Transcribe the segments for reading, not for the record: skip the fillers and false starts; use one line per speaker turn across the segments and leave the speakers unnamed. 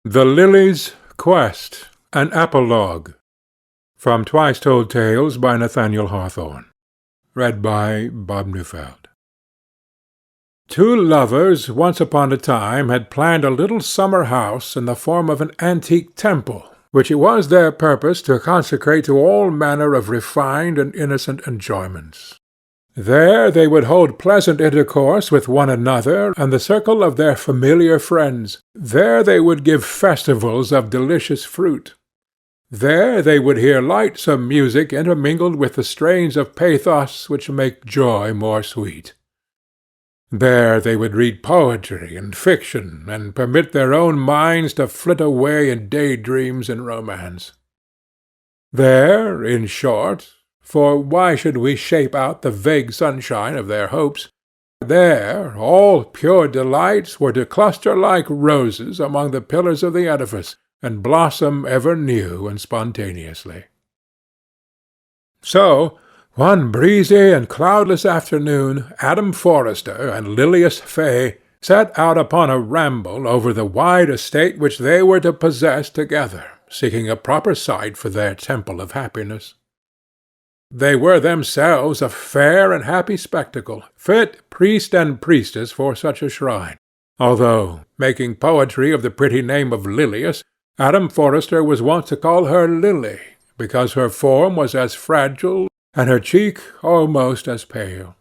The Lily's Quest, an Apologue. From Twice Told Tales by Nathaniel Hawthorne. Read by Bob Neufeld. Two lovers once upon a time had planned a little summer house in the form of an antique temple, which it was their purpose to consecrate to all manner of refined and innocent enjoyments. There they would hold pleasant intercourse with one another and the circle of their familiar friends. There they would give festivals of delicious fruit. There they would hear lightsome music intermingled with the strains of pathos which make joy more sweet. There they would read poetry and fiction, and permit their own minds to flit away in daydreams and romance. There, in short, for why should we shape out the vague sunshine of their hopes? There all pure delights were to cluster like roses among the pillars of the edifice, and blossom ever new and spontaneously. So, one breezy and cloudless afternoon, Adam Forrester and Lilias Fay set out upon a ramble over the wide estate which they were to possess together, seeking a proper site for their temple of happiness. They were themselves a fair and happy spectacle, fit priest and priestess for such a shrine, although, making poetry of the pretty name of Lilias, Adam Forrester was wont to call her Lily, because her form was as fragile, and her cheek almost as pale.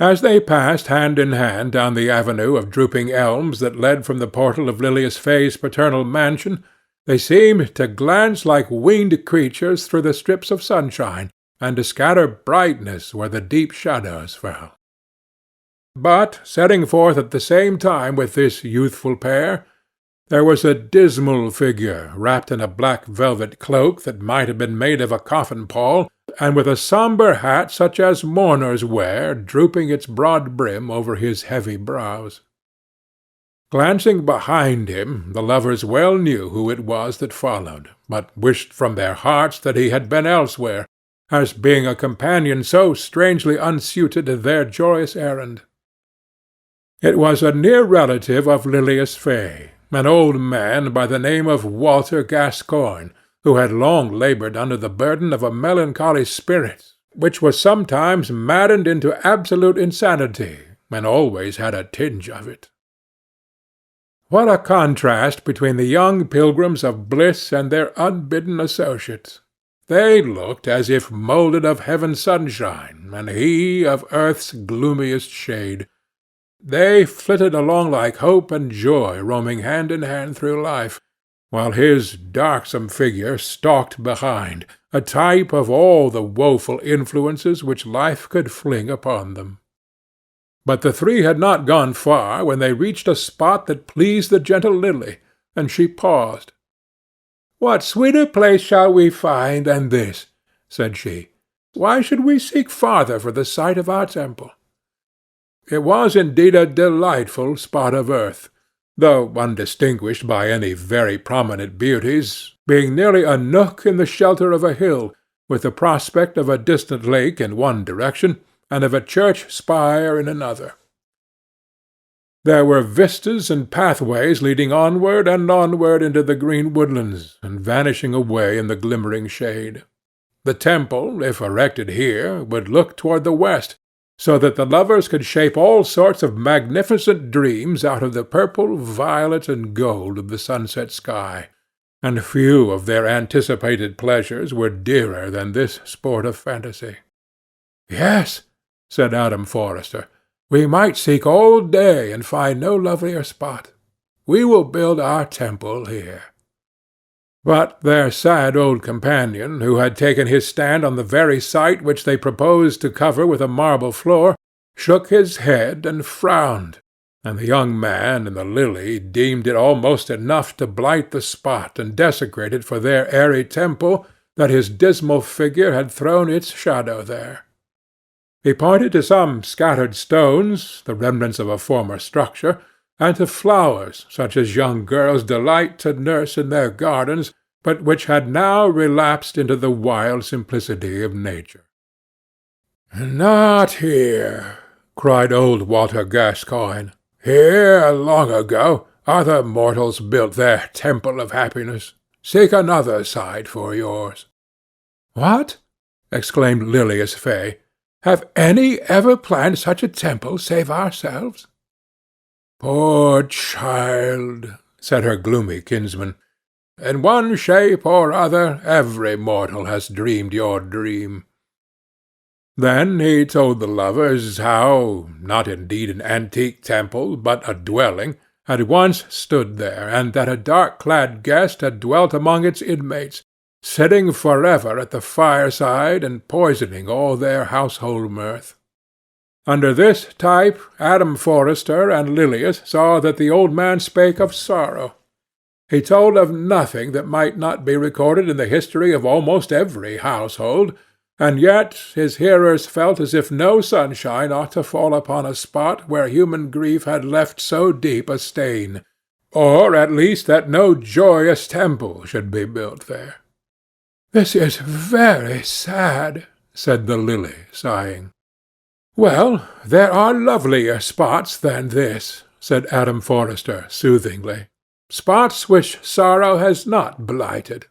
As they passed hand in hand down the avenue of drooping elms that led from the portal of Lilias Fay's paternal mansion, they seemed to glance like winged creatures through the strips of sunshine, and to scatter brightness where the deep shadows fell. But, setting forth at the same time with this youthful pair, there was a dismal figure wrapped in a black velvet cloak that might have been made of a coffin pall, and with a sombre hat such as mourners wear, drooping its broad brim over his heavy brows. Glancing behind him, the lovers well knew who it was that followed, but wished from their hearts that he had been elsewhere, as being a companion so strangely unsuited to their joyous errand. It was a near relative of Lilias Fay, an old man by the name of Walter Gascoigne, who had long laboured under the burden of a melancholy spirit, which was sometimes maddened into absolute insanity, and always had a tinge of it. What a contrast between the young pilgrims of bliss and their unbidden associates! They looked as if moulded of heaven's sunshine, and he of earth's gloomiest shade. They flitted along like hope and joy roaming hand in hand through life, while his darksome figure stalked behind, a type of all the woeful influences which life could fling upon them. But the three had not gone far when they reached a spot that pleased the gentle Lily, and she paused. "What sweeter place shall we find than this?" said she. "Why should we seek farther for the site of our temple?" It was indeed a delightful spot of earth, though undistinguished by any very prominent beauties, being nearly a nook in the shelter of a hill, with the prospect of a distant lake in one direction, and of a church spire in another. There were vistas and pathways leading onward and onward into the green woodlands, and vanishing away in the glimmering shade. The temple, if erected here, would look toward the west, so that the lovers could shape all sorts of magnificent dreams out of the purple, violet, and gold of the sunset sky, and few of their anticipated pleasures were dearer than this sport of fantasy. "Yes," said Adam Forrester, "we might seek all day and find no lovelier spot. We will build our temple here." But their sad old companion, who had taken his stand on the very site which they proposed to cover with a marble floor, shook his head and frowned, and the young man and the Lily deemed it almost enough to blight the spot and desecrate it for their airy temple that his dismal figure had thrown its shadow there. He pointed to some scattered stones, the remnants of a former structure, and to flowers such as young girls delight to nurse in their gardens, but which had now relapsed into the wild simplicity of nature. "Not here," cried old Walter Gascoigne. "Here, long ago, Other mortals built their temple of happiness. Seek another site for yours." "What?" exclaimed Lilias Fay. "Have any ever planned such a temple save ourselves?" "Poor child," said her gloomy kinsman. "In one shape or other every mortal has dreamed your dream." Then he told the lovers how, not indeed an antique temple, but a dwelling, had once stood there, and that a dark-clad guest had dwelt among its inmates, sitting forever at the fireside and poisoning all their household mirth. Under this type Adam Forrester and Lilias saw that the old man spake of sorrow. He told of nothing that might not be recorded in the history of almost every household, and yet his hearers felt as if no sunshine ought to fall upon a spot where human grief had left so deep a stain, or at least that no joyous temple should be built there. "This is very sad," said the Lily, sighing. "Well, there are lovelier spots than this," said Adam Forrester soothingly, "spots which sorrow has not blighted."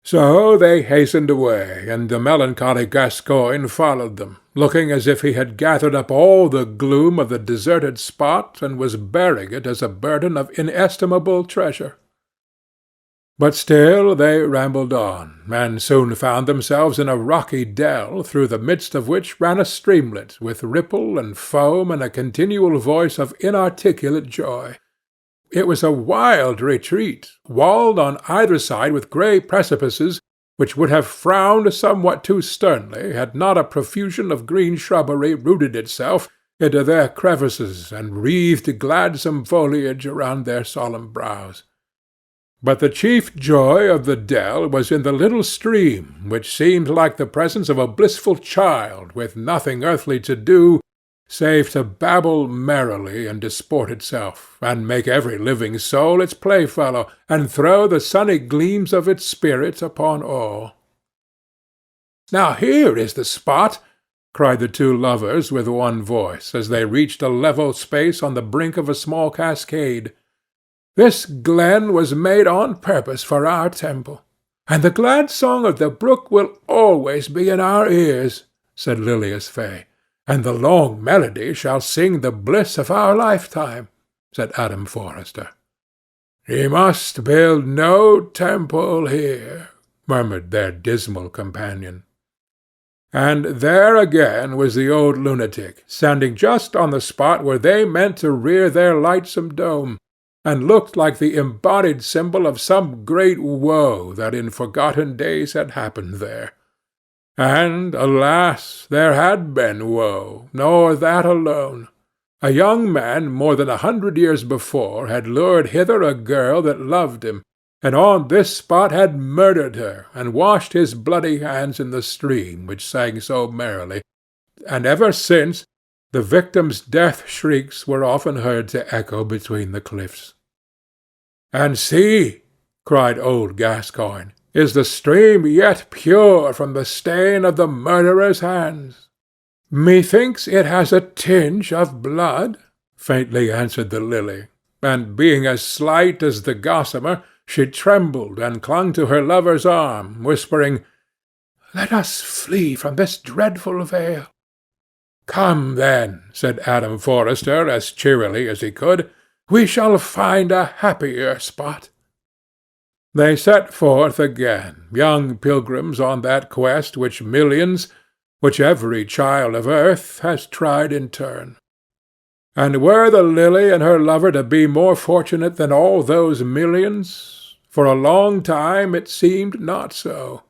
So they hastened away, and the melancholy Gascoigne followed them, looking as if he had gathered up all the gloom of the deserted spot and was bearing it as a burden of inestimable treasure. But still they rambled on, and soon found themselves in a rocky dell, through the midst of which ran a streamlet, with ripple and foam and a continual voice of inarticulate joy. It was a wild retreat, walled on either side with grey precipices, which would have frowned somewhat too sternly had not a profusion of green shrubbery rooted itself into their crevices and wreathed gladsome foliage around their solemn brows. But the chief joy of the dell was in the little stream, which seemed like the presence of a blissful child with nothing earthly to do save to babble merrily and disport itself, and make every living soul its playfellow, and throw the sunny gleams of its spirit upon all. "Now here is the spot," cried the two lovers with one voice, as they reached a level space on the brink of a small cascade. "This glen was made on purpose for our temple, and the glad song of the brook will always be in our ears," said Lilias Fay. "And the long melody shall sing the bliss of our lifetime," said Adam Forrester. "Ye must build no temple here," murmured their dismal companion. And there again was the old lunatic, standing just on the spot where they meant to rear their lightsome dome, and looked like the embodied symbol of some great woe that in forgotten days had happened there. And, alas, there had been woe, nor that alone. A young man more than 100 years before had lured hither a girl that loved him, and on this spot had murdered her, and washed his bloody hands in the stream which sang so merrily, and ever since the victim's death shrieks were often heard to echo between the cliffs. "And see," cried old Gascoigne, "is the stream yet pure from the stain of the murderer's hands?" "Methinks it has a tinge of blood," faintly answered the Lily, and being as slight as the gossamer, she trembled and clung to her lover's arm, whispering, "Let us flee from this dreadful vale." "Come, then," said Adam Forrester as cheerily as he could, "we shall find a happier spot." They set forth again, young pilgrims on that quest which millions, which every child of earth has tried in turn. And were the Lily and her lover to be more fortunate than all those millions? For a long time it seemed not so.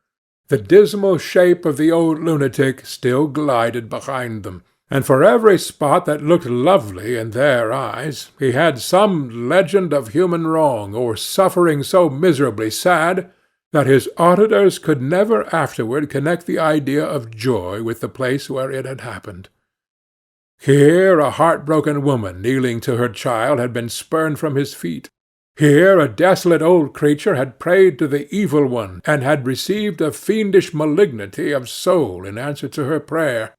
The dismal shape of the old lunatic still glided behind them, and for every spot that looked lovely in their eyes, he had some legend of human wrong or suffering so miserably sad that his auditors could never afterward connect the idea of joy with the place where it had happened. Here a heartbroken woman kneeling to her child had been spurned from his feet. Here a desolate old creature had prayed to the evil one, and had received a fiendish malignity of soul in answer to her prayer.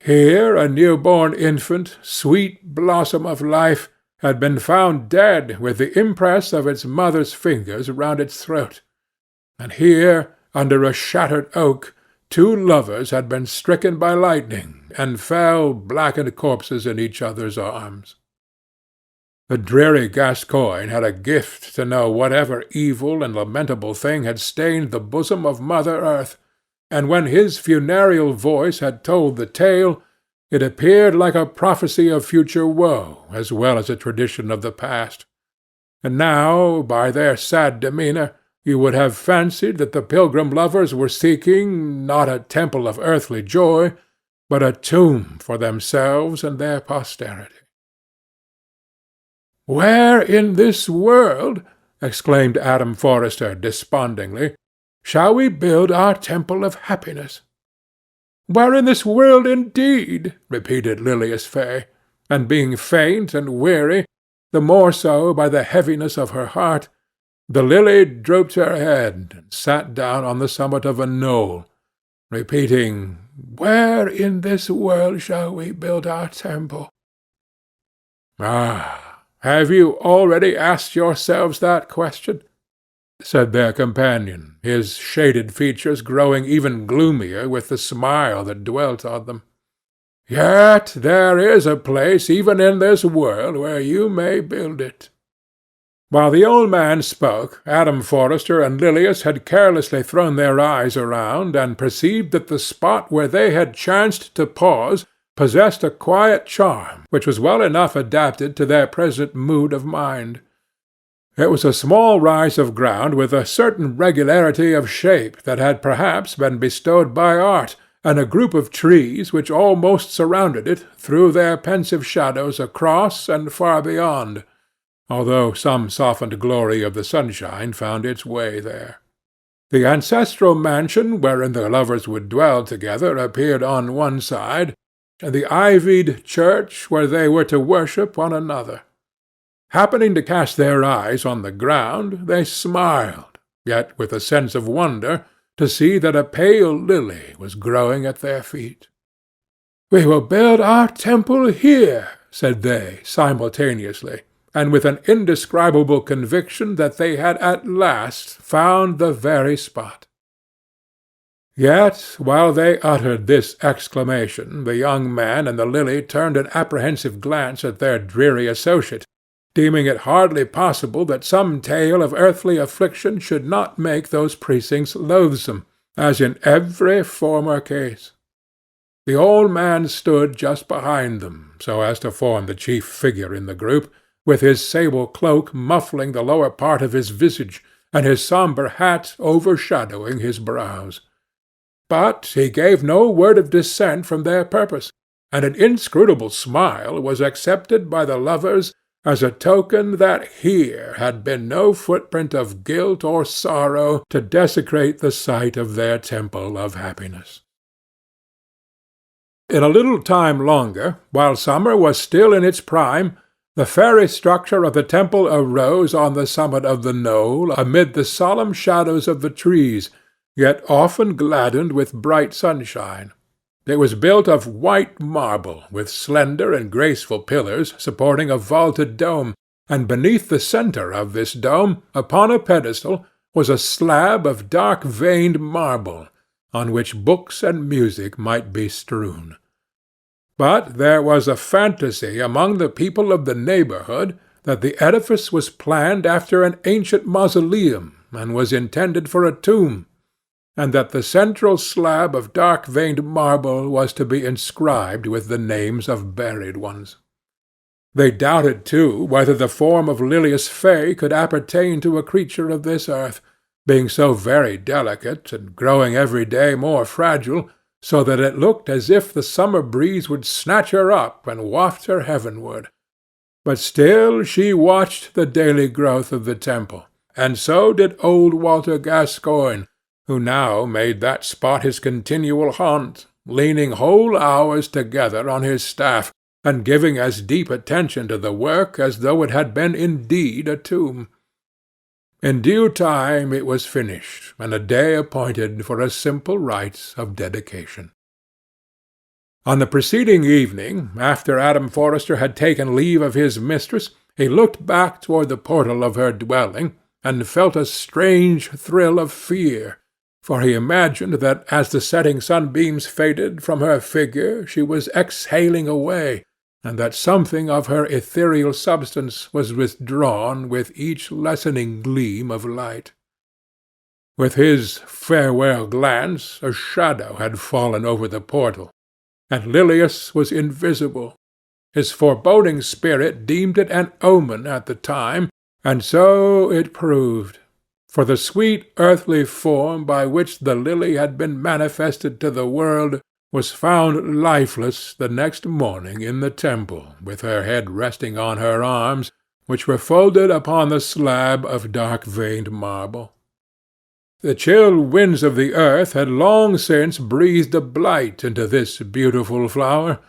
Here a new-born infant, sweet blossom of life, had been found dead with the impress of its mother's fingers round its throat, and here, under a shattered oak, 2 lovers had been stricken by lightning, and fell blackened corpses in each other's arms. The dreary Gascoigne had a gift to know whatever evil and lamentable thing had stained the bosom of Mother Earth, and when his funereal voice had told the tale, it appeared like a prophecy of future woe as well as a tradition of the past. And now, by their sad demeanour, you would have fancied that the pilgrim lovers were seeking, not a temple of earthly joy, but a tomb for themselves and their posterity. "Where in this world," exclaimed Adam Forrester despondingly, "shall we build our temple of happiness?" "Where in this world, indeed?" repeated Lilias Fay, and being faint and weary, the more so by the heaviness of her heart, the lily drooped her head and sat down on the summit of a knoll, repeating, "Where in this world shall we build our temple?" "Ah, have you already asked yourselves that question?" said their companion, his shaded features growing even gloomier with the smile that dwelt on them. "Yet there is a place even in this world where you may build it." While the old man spoke, Adam Forrester and Lilias had carelessly thrown their eyes around, and perceived that the spot where they had chanced to pause possessed a quiet charm which was well enough adapted to their present mood of mind. It was a small rise of ground with a certain regularity of shape that had perhaps been bestowed by art, and a group of trees which almost surrounded it threw their pensive shadows across and far beyond, although some softened glory of the sunshine found its way there. The ancestral mansion wherein the lovers would dwell together appeared on one side, and the ivied church where they were to worship on another. Happening to cast their eyes on the ground, they smiled, yet with a sense of wonder, to see that a pale lily was growing at their feet. "We will build our temple here," said they simultaneously, and with an indescribable conviction that they had at last found the very spot. Yet, while they uttered this exclamation, the young man and the lily turned an apprehensive glance at their dreary associate, deeming it hardly possible that some tale of earthly affliction should not make those precincts loathsome, as in every former case. The old man stood just behind them, so as to form the chief figure in the group, with his sable cloak muffling the lower part of his visage, and his sombre hat overshadowing his brows. But he gave no word of dissent from their purpose, and an inscrutable smile was accepted by the lovers as a token that here had been no footprint of guilt or sorrow to desecrate the site of their temple of happiness. In a little time longer, while summer was still in its prime, the fairy structure of the temple arose on the summit of the knoll amid the solemn shadows of the trees, yet often gladdened with bright sunshine. It was built of white marble, with slender and graceful pillars supporting a vaulted dome, and beneath the centre of this dome, upon a pedestal, was a slab of dark-veined marble, on which books and music might be strewn. But there was a fantasy among the people of the neighbourhood that the edifice was planned after an ancient mausoleum, and was intended for a tomb, and that the central slab of dark-veined marble was to be inscribed with the names of buried ones. They doubted, too, whether the form of Lilias Fay could appertain to a creature of this earth, being so very delicate, and growing every day more fragile, so that it looked as if the summer breeze would snatch her up and waft her heavenward. But still she watched the daily growth of the temple, and so did old Walter Gascoigne, who now made that spot his continual haunt, leaning whole hours together on his staff, and giving as deep attention to the work as though it had been indeed a tomb. In due time it was finished, and a day appointed for a simple rite of dedication. On the preceding evening, after Adam Forrester had taken leave of his mistress, he looked back toward the portal of her dwelling, and felt a strange thrill of fear, for he imagined that as the setting sunbeams faded from her figure she was exhaling away, and that something of her ethereal substance was withdrawn with each lessening gleam of light. With his farewell glance a shadow had fallen over the portal, and Lilias was invisible. His foreboding spirit deemed it an omen at the time, and so it proved, for the sweet earthly form by which the lily had been manifested to the world was found lifeless the next morning in the temple, with her head resting on her arms, which were folded upon the slab of dark-veined marble. The chill winds of the earth had long since breathed a blight into this beautiful flower.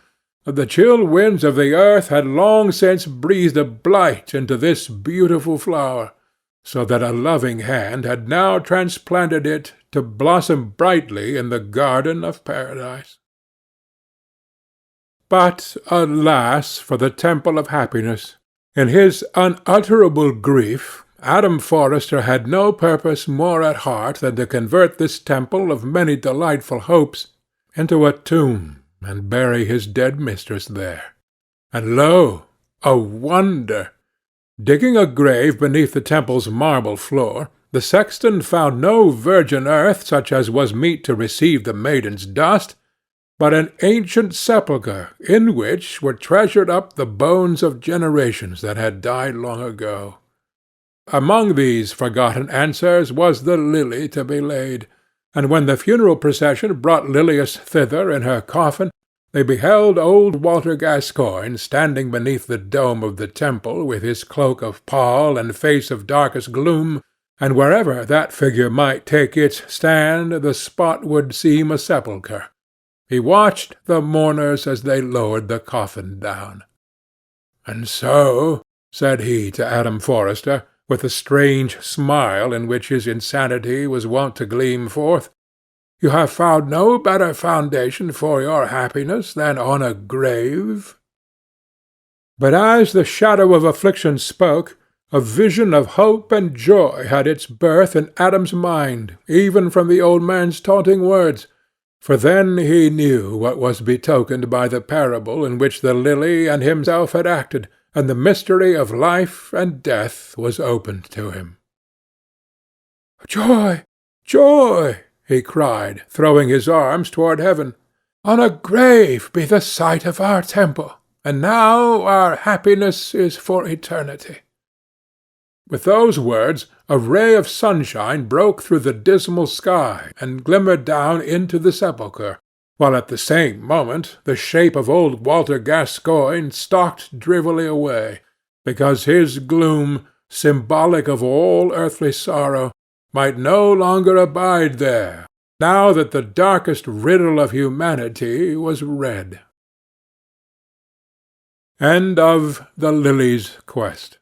The chill winds of the earth had long since breathed a blight into this beautiful flower, so that a loving hand had now transplanted it to blossom brightly in the garden of paradise. But alas for the temple of happiness! In his unutterable grief, Adam Forrester had no purpose more at heart than to convert this temple of many delightful hopes into a tomb, and bury his dead mistress there. And lo, a wonder! Digging a grave beneath the temple's marble floor, the sexton found no virgin earth such as was meet to receive the maiden's dust, but an ancient sepulchre in which were treasured up the bones of generations that had died long ago. Among these forgotten ancestors was the lily to be laid, and when the funeral procession brought Lilias thither in her coffin, they beheld old Walter Gascoigne standing beneath the dome of the temple with his cloak of pall and face of darkest gloom, and wherever that figure might take its stand the spot would seem a sepulchre. He watched the mourners as they lowered the coffin down. "And so," said he to Adam Forrester, with a strange smile in which his insanity was wont to gleam forth, "you have found no better foundation for your happiness than on a grave?" But as the shadow of affliction spoke, a vision of hope and joy had its birth in Adam's mind, even from the old man's taunting words, for then he knew what was betokened by the parable in which the lily and himself had acted, and the mystery of life and death was opened to him. "Joy! Joy!" he cried, throwing his arms toward heaven. "On a grave be the site of our temple, and now our happiness is for eternity." With those words a ray of sunshine broke through the dismal sky and glimmered down into the sepulchre, while at the same moment the shape of old Walter Gascoigne stalked drearily away, because his gloom, symbolic of all earthly sorrow, might no longer abide there, now that the darkest riddle of humanity was read. End of The Lily's Quest.